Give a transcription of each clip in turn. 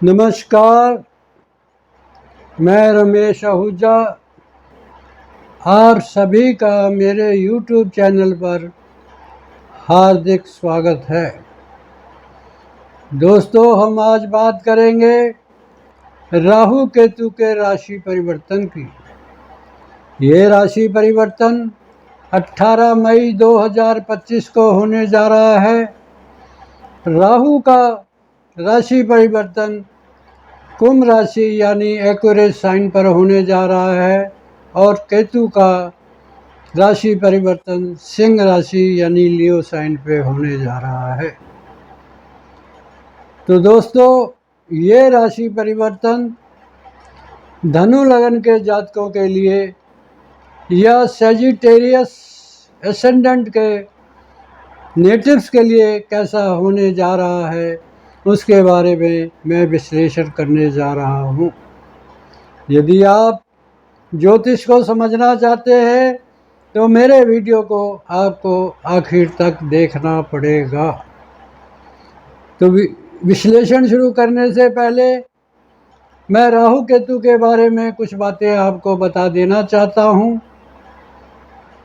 नमस्कार, मैं रमेश आहूजा। आप सभी का मेरे YouTube चैनल पर हार्दिक स्वागत है। दोस्तों, हम आज बात करेंगे राहु केतु के राशि परिवर्तन की। ये राशि परिवर्तन 18 मई 2025 को होने जा रहा है। राहु का राशि परिवर्तन कुंभ राशि यानी एक्वेरियस साइन पर होने जा रहा है और केतु का राशि परिवर्तन सिंह राशि यानी लियो साइन पे होने जा रहा है। तो दोस्तों, ये राशि परिवर्तन धनु लगन के जातकों के लिए या सेजिटेरियस एसेंडेंट के नेटिव्स के लिए कैसा होने जा रहा है, उसके बारे में मैं विश्लेषण करने जा रहा हूँ। यदि आप ज्योतिष को समझना चाहते हैं तो मेरे वीडियो को आपको आखिर तक देखना पड़ेगा। तो विश्लेषण शुरू करने से पहले मैं राहु केतु के बारे में कुछ बातें आपको बता देना चाहता हूँ।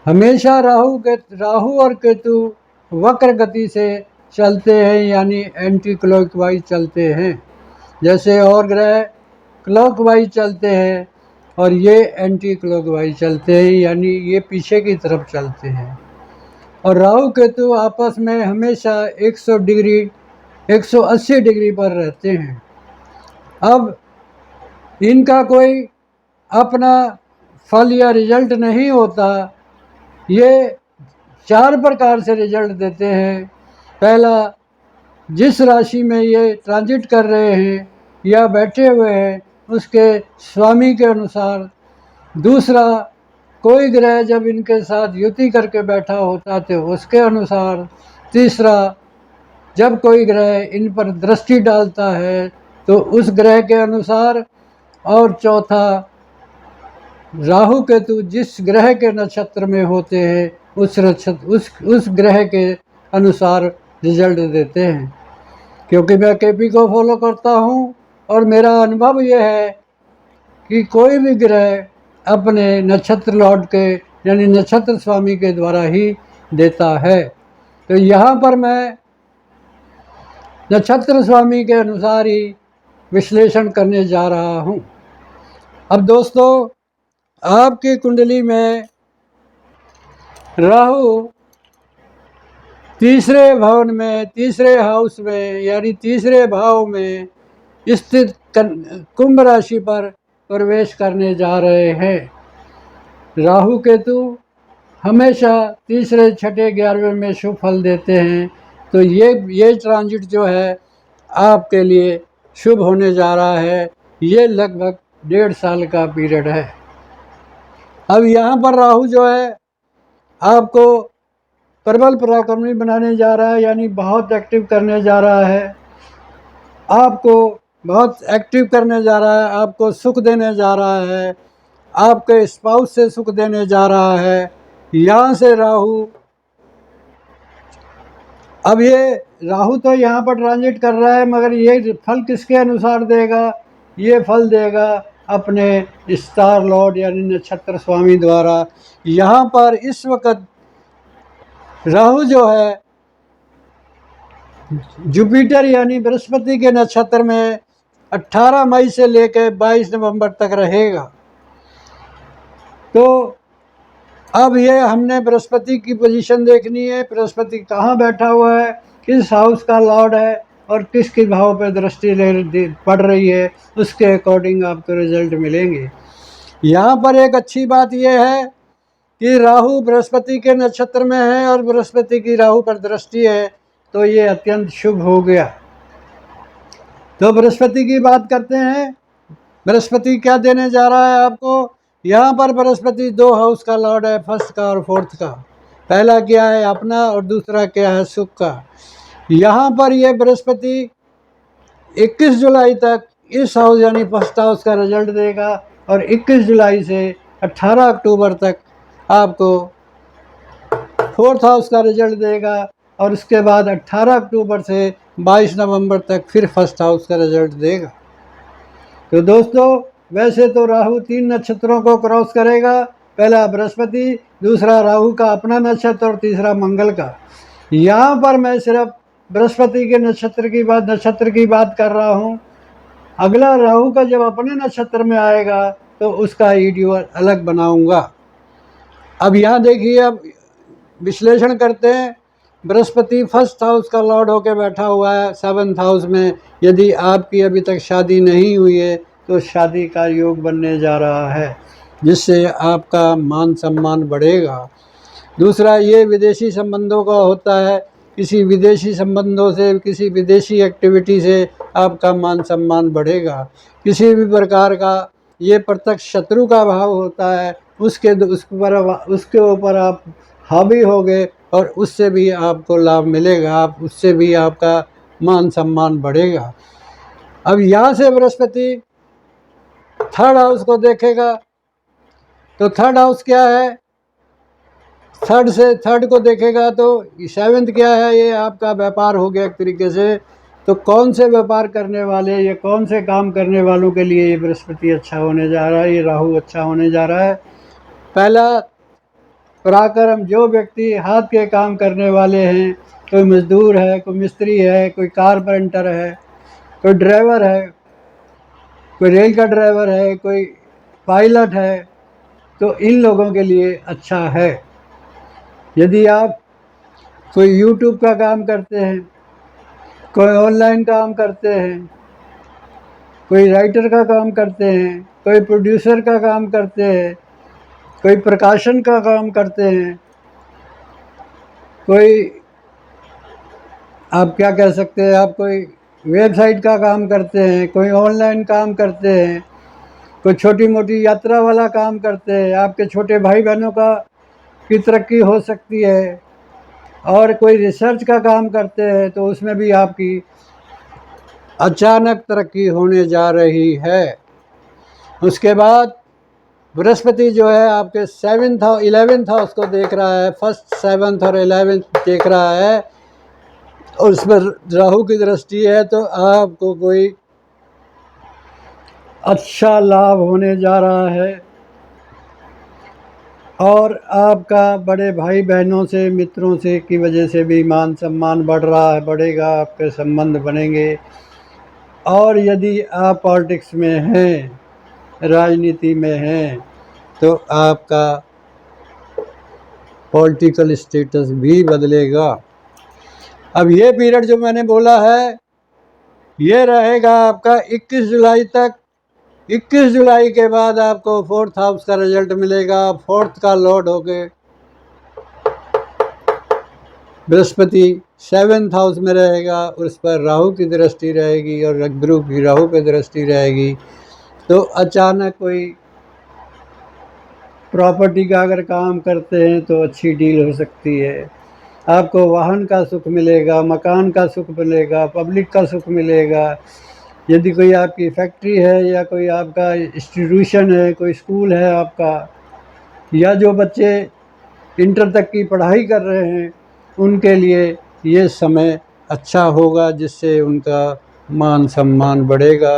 हमेशा राहु और केतु वक्र गति से चलते हैं, यानी एंटी क्लॉकवाइज चलते हैं। जैसे और ग्रह क्लॉकवाइज चलते हैं और ये एंटी क्लॉकवाइज चलते हैं, यानी ये पीछे की तरफ चलते हैं। और राहु केतु आपस में हमेशा 180 डिग्री पर रहते हैं। अब इनका कोई अपना फल या रिजल्ट नहीं होता। ये 4 प्रकार से रिजल्ट देते हैं। पहला, जिस राशि में ये ट्रांजिट कर रहे हैं या बैठे हुए हैं उसके स्वामी के अनुसार। दूसरा, कोई ग्रह जब इनके साथ युति करके बैठा होता तो उसके अनुसार। तीसरा, जब कोई ग्रह इन पर दृष्टि डालता है तो उस ग्रह के अनुसार। और चौथा, राहु केतु जिस ग्रह के नक्षत्र में होते हैं उस ग्रह के अनुसार रिजल्ट देते हैं। क्योंकि मैं केपी को फॉलो करता हूँ और मेरा अनुभव यह है कि कोई भी ग्रह अपने नक्षत्र लॉर्ड के यानी नक्षत्र स्वामी के द्वारा ही देता है। तो यहाँ पर मैं नक्षत्र स्वामी के अनुसार ही विश्लेषण करने जा रहा हूँ। अब दोस्तों, आपकी कुंडली में राहु तीसरे हाउस में यानी तीसरे भाव में स्थित कुंभ राशि पर प्रवेश करने जा रहे हैं। राहु केतु हमेशा तीसरे, छठे, 11वें में शुभ फल देते हैं। तो ये ट्रांजिट जो है आपके लिए शुभ होने जा रहा है। ये लगभग 1.5 साल का पीरियड है। अब यहाँ पर राहु जो है आपको प्रबल पराक्रमी बनाने जा रहा है, यानी बहुत एक्टिव करने जा रहा है। आपको बहुत एक्टिव करने जा रहा है, आपको सुख देने जा रहा है, आपके स्पाउस से सुख देने जा रहा है। यहाँ से राहु, अब ये राहु तो यहाँ पर ट्रांजिट कर रहा है, मगर ये फल किसके अनुसार देगा? ये फल देगा अपने स्टार लॉर्ड यानी नक्षत्र स्वामी द्वारा। यहाँ पर इस वक्त राहु जो है जुपिटर यानी बृहस्पति के नक्षत्र में 18 मई से लेकर 22 नवंबर तक रहेगा। तो अब ये हमने बृहस्पति की पोजीशन देखनी है। बृहस्पति कहाँ बैठा हुआ है, किस हाउस का लॉर्ड है और किसके भाव पर दृष्टि पड़ रही है, उसके अकॉर्डिंग आपको रिजल्ट मिलेंगे। यहाँ पर एक अच्छी बात यह है कि राहु बृहस्पति के नक्षत्र में है और बृहस्पति की राहु पर दृष्टि है, तो ये अत्यंत शुभ हो गया। तो बृहस्पति की बात करते हैं। बृहस्पति क्या देने जा रहा है आपको? यहाँ पर बृहस्पति 2 हाउस का लॉर्ड है, फर्स्ट का और फोर्थ का। पहला क्या है अपना और दूसरा क्या है सुख का। यहाँ पर ये बृहस्पति 21 जुलाई तक इस हाउस यानी फर्स्ट हाउस का रिजल्ट देगा और 21 जुलाई से 18 अक्टूबर तक आपको फोर्थ हाउस का रिजल्ट देगा और उसके बाद 18 अक्टूबर से 22 नवंबर तक फिर फर्स्ट हाउस का रिजल्ट देगा। तो दोस्तों, वैसे तो राहु 3 नक्षत्रों को क्रॉस करेगा, पहला बृहस्पति, दूसरा राहु का अपना नक्षत्र और तीसरा मंगल का। यहाँ पर मैं सिर्फ बृहस्पति के नक्षत्र की बात कर रहा हूँ। अगला राहु का जब अपने नक्षत्र में आएगा तो उसका वीडियो अलग बनाऊंगा। अब यहाँ देखिए, अब विश्लेषण करते हैं। बृहस्पति फर्स्ट हाउस का लॉर्ड होकर बैठा हुआ है 7th हाउस में। यदि आपकी अभी तक शादी नहीं हुई है तो शादी का योग बनने जा रहा है, जिससे आपका मान सम्मान बढ़ेगा। दूसरा, ये विदेशी संबंधों का होता है। किसी विदेशी संबंधों से, किसी विदेशी एक्टिविटी से आपका मान सम्मान बढ़ेगा। किसी भी प्रकार का ये प्रत्यक्ष शत्रु का भाव होता है, उसके ऊपर आप हावी हो गए और उससे भी आपको लाभ मिलेगा, उससे भी आपका मान सम्मान बढ़ेगा। अब यहाँ से बृहस्पति 3rd हाउस को देखेगा, तो 3rd हाउस क्या है? 3rd को देखेगा तो 7th क्या है? ये आपका व्यापार हो गया एक तरीके से। तो कौन से व्यापार करने वाले या कौन से काम करने वालों के लिए ये बृहस्पति अच्छा होने जा रहा है, ये राहु अच्छा होने जा रहा है? पहला, पराक्रम। जो व्यक्ति हाथ के काम करने वाले हैं, कोई मजदूर है, कोई मिस्त्री है, कोई कारपेंटर है, कोई ड्राइवर है, कोई रेल का ड्राइवर है, कोई पायलट है, तो इन लोगों के लिए अच्छा है। यदि आप कोई यूट्यूब का काम करते हैं, कोई ऑनलाइन काम करते हैं, कोई राइटर का काम करते हैं, कोई प्रोड्यूसर का काम करते हैं, कोई प्रकाशन का काम करते हैं, कोई आप क्या कह सकते हैं, आप कोई वेबसाइट का काम करते हैं, कोई ऑनलाइन काम करते हैं, कोई छोटी मोटी यात्रा वाला काम करते हैं, आपके छोटे भाई बहनों की तरक्की हो सकती है। और कोई रिसर्च का काम करते हैं तो उसमें भी आपकी अचानक तरक्की होने जा रही है। उसके बाद बृहस्पति जो है आपके 11th हाउस को देख रहा है, 1st, 7th और 11th देख रहा है, और उस पर राहु की दृष्टि है। तो आपको कोई अच्छा लाभ होने जा रहा है और आपका बड़े भाई बहनों से, मित्रों से की वजह से भी मान सम्मान बढ़ेगा, आपके संबंध बनेंगे। और यदि आप पॉलिटिक्स में हैं, राजनीति में हैं, तो आपका पॉलिटिकल स्टेटस भी बदलेगा। अब ये पीरियड जो मैंने बोला है, ये रहेगा आपका 21 जुलाई तक। 21 जुलाई के बाद आपको 4th हाउस का रिजल्ट मिलेगा। 4th का लॉर्ड होके बृहस्पति 7th हाउस में रहेगा, उस पर राहु की दृष्टि रहेगी और गुरु की राहु पे दृष्टि रहेगी। तो अचानक कोई प्रॉपर्टी का अगर काम करते हैं तो अच्छी डील हो सकती है। आपको वाहन का सुख मिलेगा, मकान का सुख मिलेगा, पब्लिक का सुख मिलेगा। यदि कोई आपकी फैक्ट्री है या कोई आपका इंस्टीट्यूशन है, कोई स्कूल है आपका, या जो बच्चे इंटर तक की पढ़ाई कर रहे हैं, उनके लिए ये समय अच्छा होगा, जिससे उनका मान सम्मान बढ़ेगा।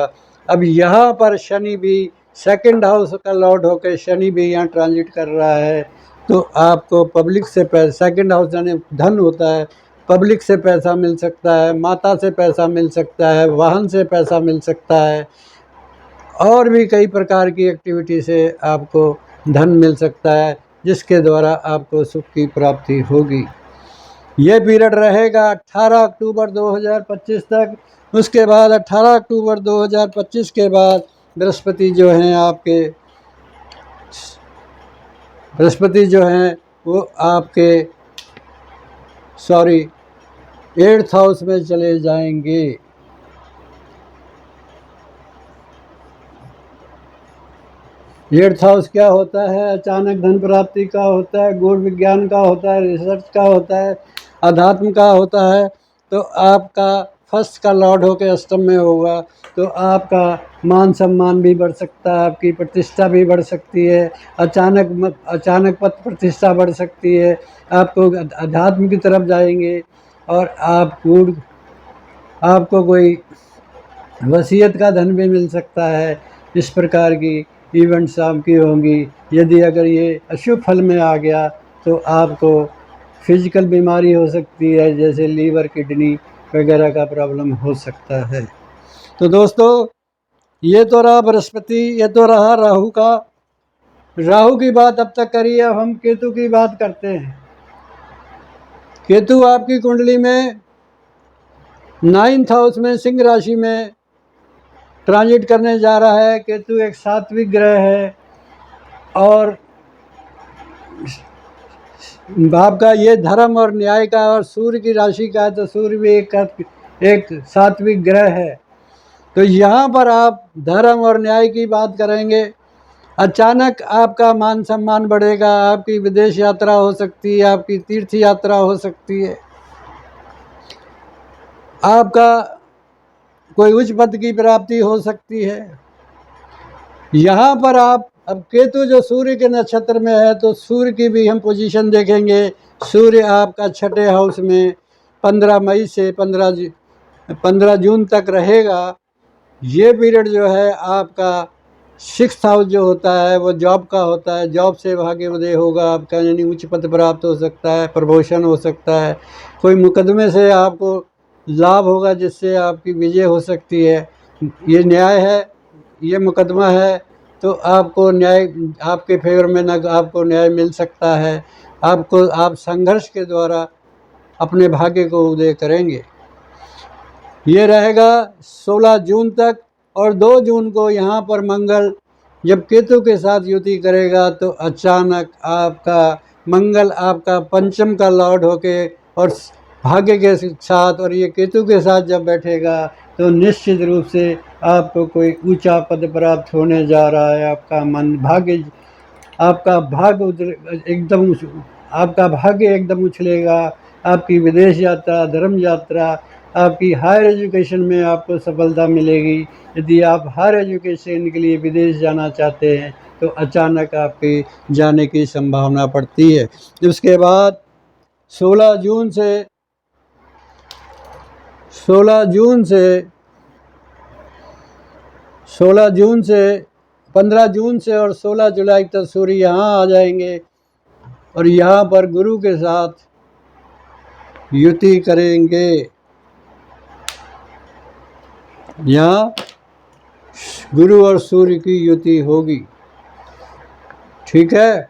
अब यहाँ पर शनि भी 2nd हाउस का लॉर्ड होकर शनि भी यहाँ ट्रांजिट कर रहा है, तो आपको पब्लिक से 2nd हाउस यानी धन होता है, पब्लिक से पैसा मिल सकता है, माता से पैसा मिल सकता है, वाहन से पैसा मिल सकता है, और भी कई प्रकार की एक्टिविटी से आपको धन मिल सकता है, जिसके द्वारा आपको सुख की प्राप्ति होगी। ये पीरियड रहेगा 18 अक्टूबर 2025 तक। उसके बाद 18 अक्टूबर 2025 के बाद बृहस्पति जो हैं वो आपके 8th हाउस में चले जाएंगे। 8th हाउस क्या होता है? अचानक धन प्राप्ति का होता है, गूढ़ विज्ञान का होता है, रिसर्च का होता है, अध्यात्म का होता है। तो आपका 1st का लॉर्ड होकर अष्टम में होगा, तो आपका मान सम्मान भी बढ़ सकता है, आपकी प्रतिष्ठा भी बढ़ सकती है, अचानक पद प्रतिष्ठा बढ़ सकती है, आपको अध्यात्म की तरफ जाएंगे और आपको कोई वसीयत का धन भी मिल सकता है। इस प्रकार की इवेंट्स आपकी होंगी। यदि अगर ये अशुभ फल में आ गया तो आपको फिजिकल बीमारी हो सकती है, जैसे लीवर, किडनी वगैरह का प्रॉब्लम हो सकता है। तो दोस्तों, ये तो रहा बृहस्पति, ये तो रहा राहु की बात अब तक करी। अब हम केतु की बात करते हैं। केतु आपकी कुंडली में 9th हाउस में सिंह राशि में ट्रांजिट करने जा रहा है। केतु एक सात्विक ग्रह है और आपका ये धर्म और न्याय का और सूर्य की राशि का है, तो सूर्य भी एक सात्विक ग्रह है। तो यहाँ पर आप धर्म और न्याय की बात करेंगे। अचानक आपका मान सम्मान बढ़ेगा, आपकी विदेश यात्रा हो सकती है, आपकी तीर्थ यात्रा हो सकती है, आपका कोई उच्च पद की प्राप्ति हो सकती है। यहाँ पर आप अब केतु जो सूर्य के नक्षत्र में है, तो सूर्य की भी हम पोजीशन देखेंगे। सूर्य आपका 6ठे हाउस में 15 मई से 15 जून तक रहेगा। ये पीरियड जो है आपका 6th हाउस जो होता है वो जॉब का होता है। जॉब से भाग्य उदय होगा आपका, यानी उच्च पद प्राप्त हो सकता है, प्रमोशन हो सकता है, कोई मुकदमे से आपको लाभ होगा जिससे आपकी विजय हो सकती है। ये न्याय है, ये मुकदमा है, तो आपको न्याय आपके फेवर में न आपको न्याय मिल सकता है। आप संघर्ष के द्वारा अपने भाग्य को उदय करेंगे। ये रहेगा 16 जून तक। और 2 जून को यहाँ पर मंगल जब केतु के साथ युति करेगा, तो अचानक आपका मंगल आपका पंचम का लॉर्ड होके और भाग्य के साथ, और ये केतु के साथ जब बैठेगा, तो निश्चित रूप से आपको कोई ऊंचा पद प्राप्त होने जा रहा है। आपका भाग्य एकदम उछलेगा। आपकी विदेश यात्रा, धर्म यात्रा, आपकी हायर एजुकेशन में आपको सफलता मिलेगी। यदि आप हायर एजुकेशन के लिए विदेश जाना चाहते हैं, तो अचानक आपके जाने की संभावना पड़ती है। उसके बाद 16 जून से 15 जून से और 16 जुलाई तक सूर्य यहाँ आ जाएंगे और यहाँ पर गुरु के साथ युति करेंगे। यहाँ गुरु और सूर्य की युति होगी। ठीक है,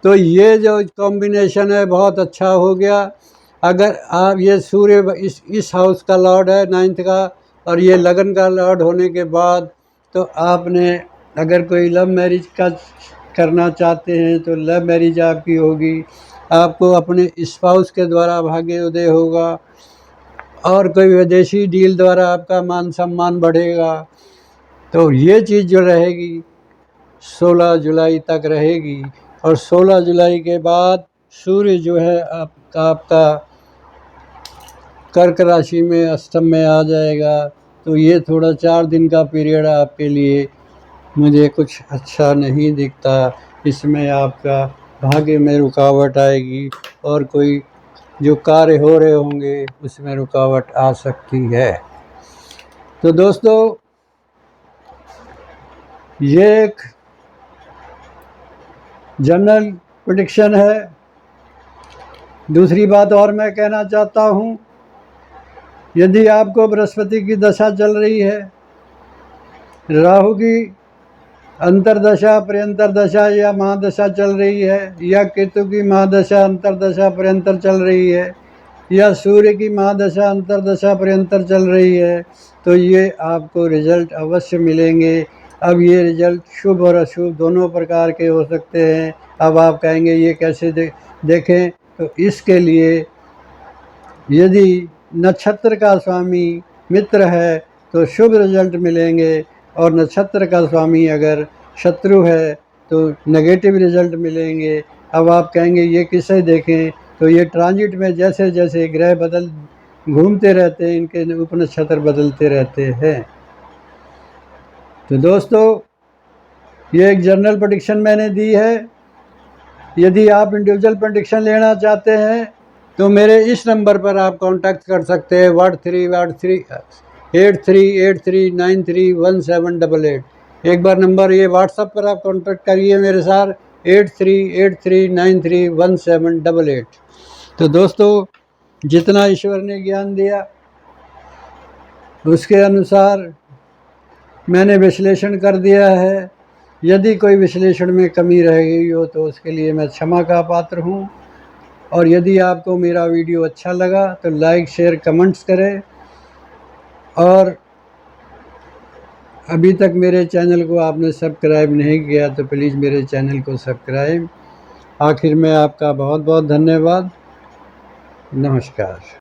तो ये जो कॉम्बिनेशन है बहुत अच्छा हो गया। अगर आप ये सूर्य इस हाउस का लॉर्ड है 9th का, और ये लगन का लॉर्ड होने के बाद, तो आपने अगर कोई लव मैरिज का करना चाहते हैं तो लव मैरिज आपकी होगी। आपको अपने स्पाउस के द्वारा भाग्य उदय होगा और कोई विदेशी डील द्वारा आपका मान सम्मान बढ़ेगा। तो ये चीज़ जो रहेगी 16 जुलाई तक रहेगी। और 16 जुलाई के बाद सूर्य जो है आपका कर्क राशि में अष्टम में आ जाएगा। तो ये थोड़ा 4 दिन का पीरियड आपके लिए मुझे कुछ अच्छा नहीं दिखता। इसमें आपका भाग्य में रुकावट आएगी और कोई जो कार्य हो रहे होंगे उसमें रुकावट आ सकती है। तो दोस्तों, ये एक जनरल प्रेडिक्शन है। दूसरी बात और मैं कहना चाहता हूँ, यदि आपको बृहस्पति की दशा चल रही है, राहु की अंतरदशा, पर्यंतर दशा या महादशा चल रही है, या केतु की महादशा अंतरदशा पर्यंतर चल रही है, या सूर्य की महादशा अंतरदशा पर्यंतर चल रही है, तो ये आपको रिजल्ट अवश्य मिलेंगे। अब ये रिजल्ट शुभ और अशुभ दोनों प्रकार के हो सकते हैं। अब आप कहेंगे ये कैसे देखें, तो इसके लिए यदि नक्षत्र का स्वामी मित्र है तो शुभ रिजल्ट मिलेंगे, और नक्षत्र का स्वामी अगर शत्रु है तो नेगेटिव रिजल्ट मिलेंगे। अब आप कहेंगे ये किसे देखें, तो ये ट्रांजिट में जैसे जैसे ग्रह घूमते रहते हैं, इनके उपनक्षत्र बदलते रहते हैं। तो दोस्तों, ये एक जनरल प्रेडिक्शन मैंने दी है। यदि आप इंडिविजुअल प्रेडिक्शन लेना चाहते हैं तो मेरे इस नंबर पर आप कांटेक्ट कर सकते हैं। 8383931788। एक बार नंबर ये व्हाट्सएप पर आप कॉन्टेक्ट करिए मेरे साथ 8383931788। तो दोस्तों, जितना ईश्वर ने ज्ञान दिया उसके अनुसार मैंने विश्लेषण कर दिया है। यदि कोई विश्लेषण में कमी रह गई हो तो उसके लिए मैं क्षमा का पात्र हूँ। और यदि आपको मेरा वीडियो अच्छा लगा तो लाइक शेयर कमेंट्स करें। और अभी तक मेरे चैनल को आपने सब्सक्राइब नहीं किया तो प्लीज़ मेरे चैनल को सब्सक्राइब। आखिर में आपका बहुत बहुत धन्यवाद। नमस्कार।